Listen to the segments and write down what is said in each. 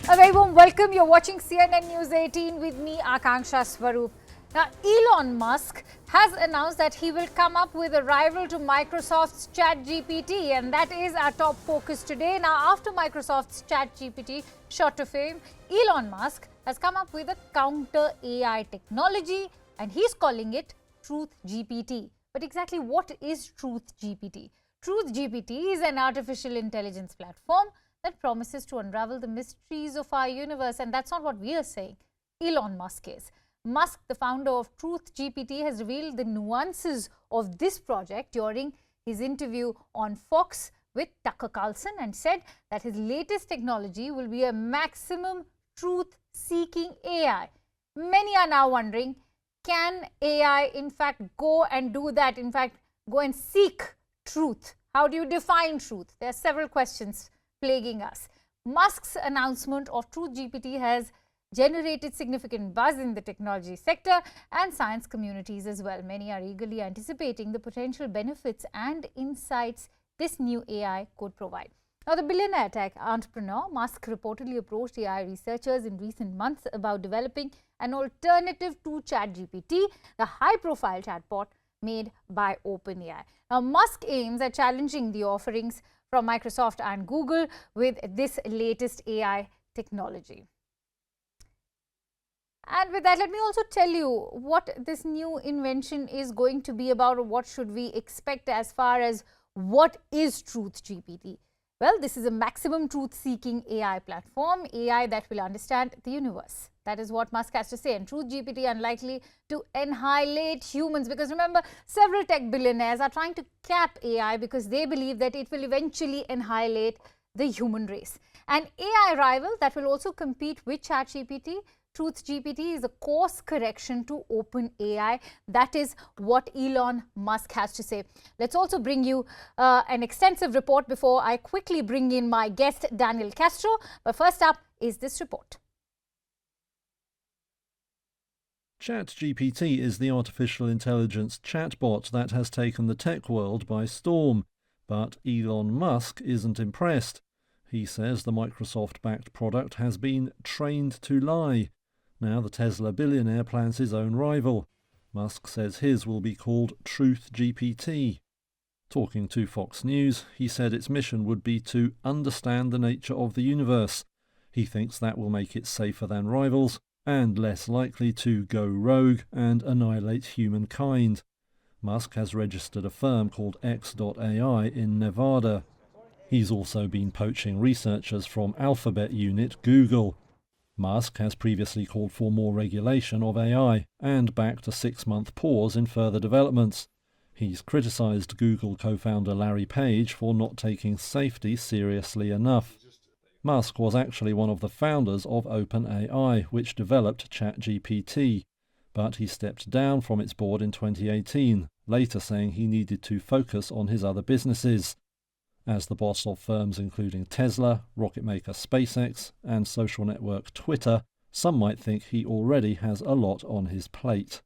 A very warm welcome. You're watching CNN News 18 with me, Akanksha Swaroop. Now, Elon Musk has announced that he will come up with a rival to Microsoft's ChatGPT, and that is our top focus today. Now, after Microsoft's ChatGPT shot to fame, Elon Musk has come up with a counter AI technology, and he's calling it TruthGPT. But exactly what is TruthGPT? TruthGPT is an artificial intelligence platform that promises to unravel the mysteries of our universe, and that's not what we are saying. Elon Musk is. Musk, the founder of TruthGPT, has revealed the nuances of this project during his interview on Fox with Tucker Carlson and said that his latest technology will be a maximum truth-seeking AI. Many are now wondering, can AI in fact go and do that, in fact go and seek truth? How do you define truth? There are several questions plaguing us. Musk's announcement of TruthGPT has generated significant buzz in the technology sector and science communities as well. Many are eagerly anticipating the potential benefits and insights this new AI could provide. Now, the billionaire tech entrepreneur Musk reportedly approached AI researchers in recent months about developing an alternative to ChatGPT, the high-profile chatbot made by OpenAI. Now, Musk aims at challenging the offerings from Microsoft and Google with this latest AI technology. And with that, let me also tell you what this new invention is going to be about, or what should we expect as far as what is TruthGPT. Well, this is a maximum truth-seeking AI platform, AI that will understand the universe. That is what Musk has to say. And TruthGPT unlikely to annihilate humans, because remember, several tech billionaires are trying to cap AI because they believe that it will eventually annihilate the human race. An AI rival that will also compete with ChatGPT, TruthGPT, is a course correction to OpenAI. That is what Elon Musk has to say. Let's also bring you an extensive report before I quickly bring in my guest, Daniel Castro. But first up is this report. ChatGPT is the artificial intelligence chatbot that has taken the tech world by storm. But Elon Musk isn't impressed. He says the Microsoft-backed product has been trained to lie. Now the Tesla billionaire plans his own rival. Musk says his will be called TruthGPT. Talking to Fox News, he said its mission would be to understand the nature of the universe. He thinks that will make it safer than rivals and less likely to go rogue and annihilate humankind. Musk has registered a firm called X.AI in Nevada. He's also been poaching researchers from Alphabet unit Google. Musk has previously called for more regulation of AI and backed a 6-month pause in further developments. He's criticised Google co-founder Larry Page for not taking safety seriously enough. Musk was actually one of the founders of OpenAI, which developed ChatGPT, but he stepped down from its board in 2018, later saying he needed to focus on his other businesses. As the boss of firms including Tesla, rocket maker SpaceX, and social network Twitter, some might think he already has a lot on his plate.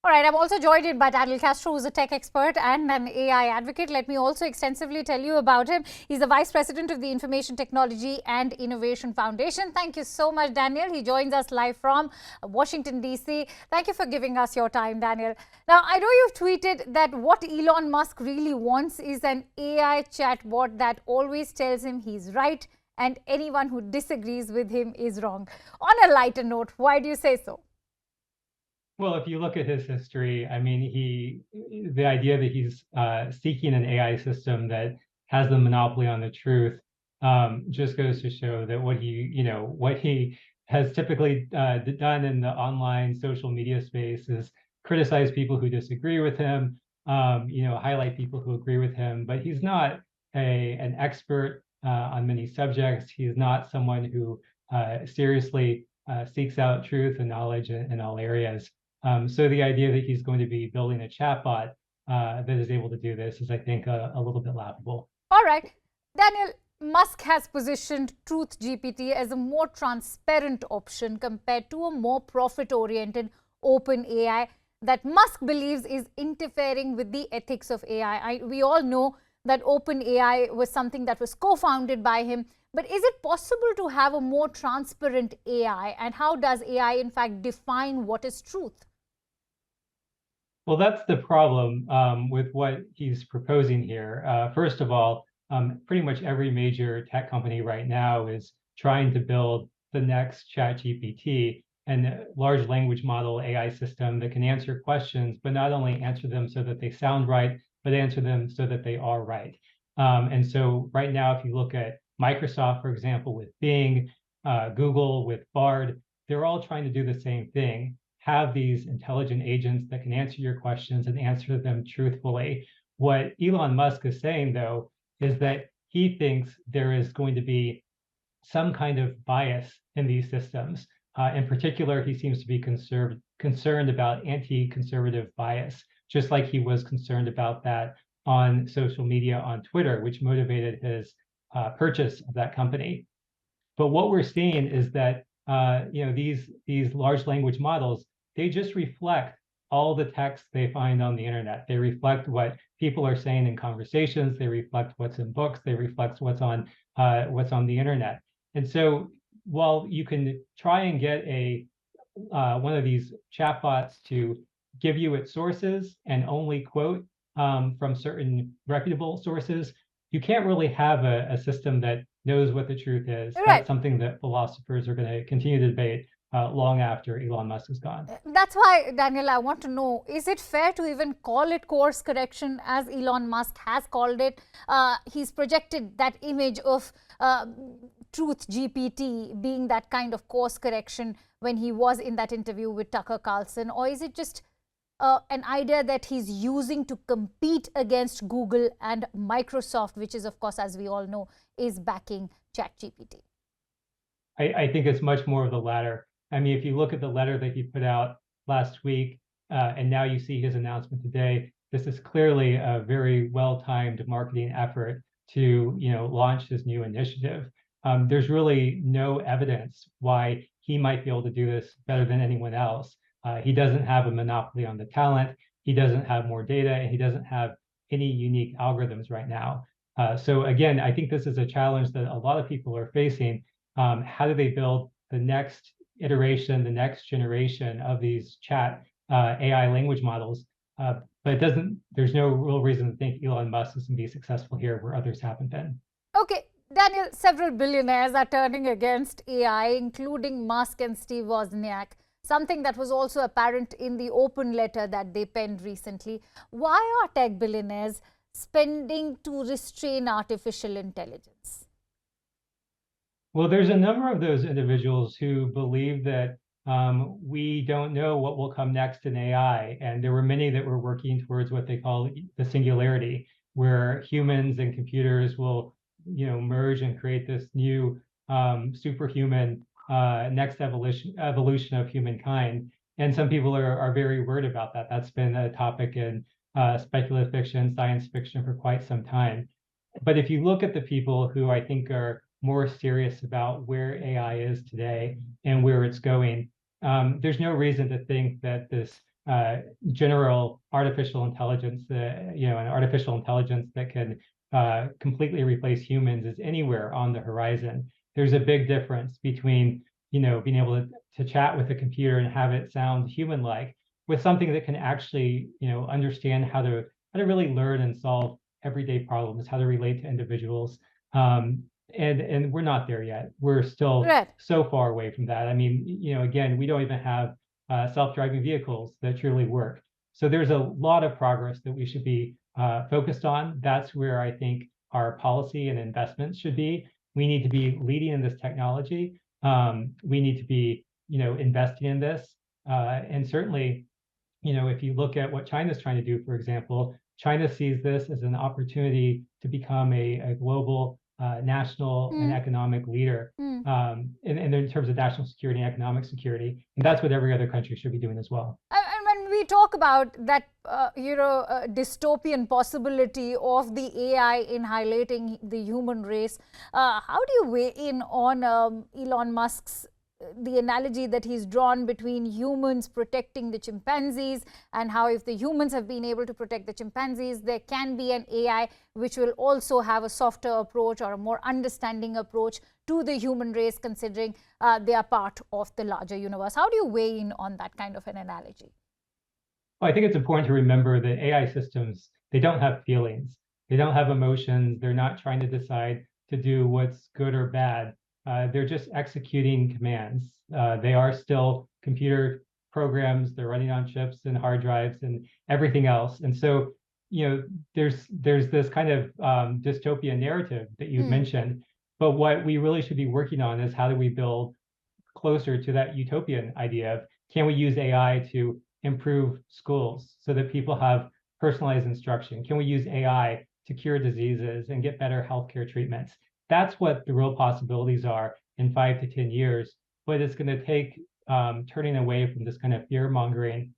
All right, I'm also joined by Daniel Castro, who's a tech expert and an AI advocate. Let me also extensively tell you about him. He's the Vice President of the Information Technology and Innovation Foundation. Thank you so much, Daniel. He joins us live from Washington, D.C. Thank you for giving us your time, Daniel. Now, I know you've tweeted that what Elon Musk really wants is an AI chatbot that always tells him he's right and anyone who disagrees with him is wrong. On a lighter note, why do you say so? Well, if you look at his history, I mean, the idea that he's seeking an AI system that has the monopoly on the truth just goes to show that what he has typically done in the online social media space is criticize people who disagree with him, highlight people who agree with him, but he's not an expert on many subjects. He's not someone who seriously seeks out truth and knowledge in all areas. So the idea that he's going to be building a chatbot that is able to do this is, I think, a little bit laughable. All right. Daniel, Musk has positioned TruthGPT as a more transparent option compared to a more profit-oriented OpenAI that Musk believes is interfering with the ethics of AI. We all know that OpenAI was something that was co-founded by him, But is it possible to have a more transparent AI? And how does AI, in fact, define what is truth? Well, that's the problem with what he's proposing here. First of all, pretty much every major tech company right now is trying to build the next ChatGPT, and a large language model AI system that can answer questions, but not only answer them so that they sound right, but answer them so that they are right. And so right now, if you look at Microsoft, for example, with Bing, Google with Bard, they're all trying to do the same thing, have these intelligent agents that can answer your questions and answer them truthfully. What Elon Musk is saying, though, is that he thinks there is going to be some kind of bias in these systems. In particular, he seems to be concerned about anti-conservative bias, just like he was concerned about that on social media on Twitter, which motivated his purchase of that company. But what we're seeing is that these large language models, they just reflect all the text they find on the internet. They reflect what people are saying in conversations. They reflect what's in books. They reflect what's on the internet. And so while you can try and get one of these chatbots to give you its sources and only quote from certain reputable sources, you can't really have a system that knows what the truth is. Right. That's something that philosophers are going to continue to debate long after Elon Musk is gone. That's why, Daniel, I want to know, is it fair to even call it course correction as Elon Musk has called it? He's projected that image of TruthGPT being that kind of course correction when he was in that interview with Tucker Carlson, or is it just an idea that he's using to compete against Google and Microsoft, which is, of course, as we all know, is backing ChatGPT? I think it's much more of the latter. I mean, if you look at the letter that he put out last week, and now you see his announcement today, this is clearly a very well-timed marketing effort to, launch this new initiative. There's really no evidence why he might be able to do this better than anyone else. He doesn't have a monopoly on the talent. He doesn't have more data, and he doesn't have any unique algorithms right now. So again, I think this is a challenge that a lot of people are facing. How do they build the next iteration, the next generation of these chat AI language models? But there's no real reason to think Elon Musk is going to be successful here where others haven't been. Okay, Daniel, several billionaires are turning against AI, including Musk and Steve Wozniak, something that was also apparent in the open letter that they penned recently. Why are tech billionaires spending to restrain artificial intelligence? Well, there's a number of those individuals who believe that we don't know what will come next in AI. And there were many that were working towards what they call the singularity, where humans and computers will, merge and create this new superhuman next evolution of humankind. And some people are very worried about that. That's been a topic in speculative fiction, science fiction for quite some time. But if you look at the people who I think are more serious about where AI is today and where it's going, there's no reason to think that this general artificial intelligence, an artificial intelligence that can completely replace humans is anywhere on the horizon. There's a big difference between, being able to chat with a computer and have it sound human-like with something that can actually, understand how to really learn and solve everyday problems, how to relate to individuals. And we're not there yet. We're still so far away from that. I mean, again, we don't even have self-driving vehicles that truly work. So there's a lot of progress that we should be focused on. That's where I think our policy and investments should be. We need to be leading in this technology. We need to be, investing in this. And certainly, if you look at what China's trying to do, for example, China sees this as an opportunity to become a global national and economic leader in terms of national security and economic security. And that's what every other country should be doing as well. And when we talk about that, dystopian possibility of the AI annihilating the human race, how do you weigh in on Elon Musk's the analogy that he's drawn between humans protecting the chimpanzees, and how if the humans have been able to protect the chimpanzees, there can be an AI which will also have a softer approach or a more understanding approach to the human race, considering they are part of the larger universe. How do you weigh in on that kind of an analogy? Well, I think it's important to remember that AI systems, they don't have feelings. They don't have emotions. They're not trying to decide to do what's good or bad. They're just executing commands. They are still computer programs. They're running on chips and hard drives and everything else. And so, there's this kind of dystopian narrative that you mentioned. But what we really should be working on is how do we build closer to that utopian idea of, can we use AI to improve schools so that people have personalized instruction? Can we use AI to cure diseases and get better healthcare treatments? That's what the real possibilities are in 5 to 10 years. But it's going to take turning away from this kind of fear mongering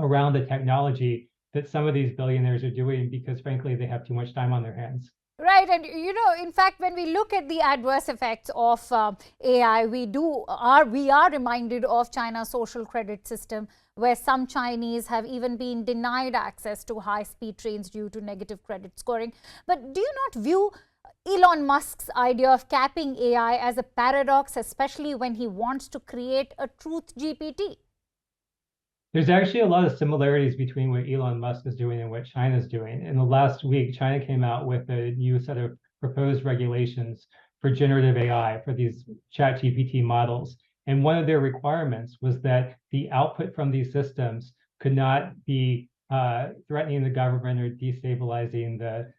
around the technology that some of these billionaires are doing, because frankly, they have too much time on their hands. Right, and in fact, when we look at the adverse effects of AI, we are reminded of China's social credit system, where some Chinese have even been denied access to high-speed trains due to negative credit scoring. But do you not view Elon Musk's idea of capping AI as a paradox, especially when he wants to create a TruthGPT? There's actually a lot of similarities between what Elon Musk is doing and what China's doing. In the last week, China came out with a new set of proposed regulations for generative AI, for these ChatGPT models. And one of their requirements was that the output from these systems could not be threatening the government or destabilizing the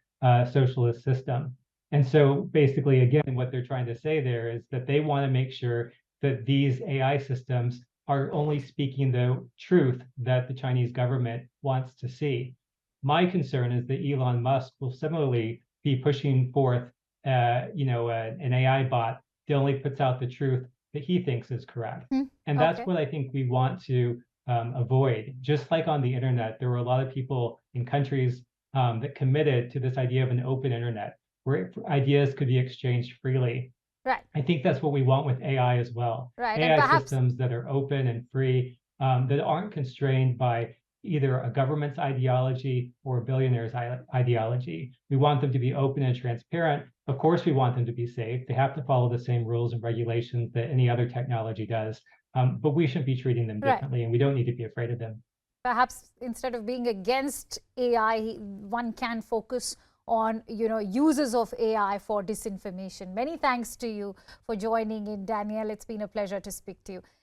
socialist system. And so basically, again, what they're trying to say there is that they want to make sure that these AI systems are only speaking the truth that the Chinese government wants to see. My concern is that Elon Musk will similarly be pushing forth, an AI bot that only puts out the truth that he thinks is correct. And that's what I think we want to avoid. Just like on the internet, there were a lot of people in countries that committed to this idea of an open internet, where ideas could be exchanged freely. Right. I think that's what we want with AI as well. Right. AI systems that are open and free, that aren't constrained by either a government's ideology or a billionaire's ideology. We want them to be open and transparent. Of course, we want them to be safe. They have to follow the same rules and regulations that any other technology does. But we shouldn't be treating them differently, and we don't need to be afraid of them. Perhaps instead of being against AI, one can focus on uses of AI for disinformation. Many thanks to you for joining in, Daniel. It's been a pleasure to speak to you.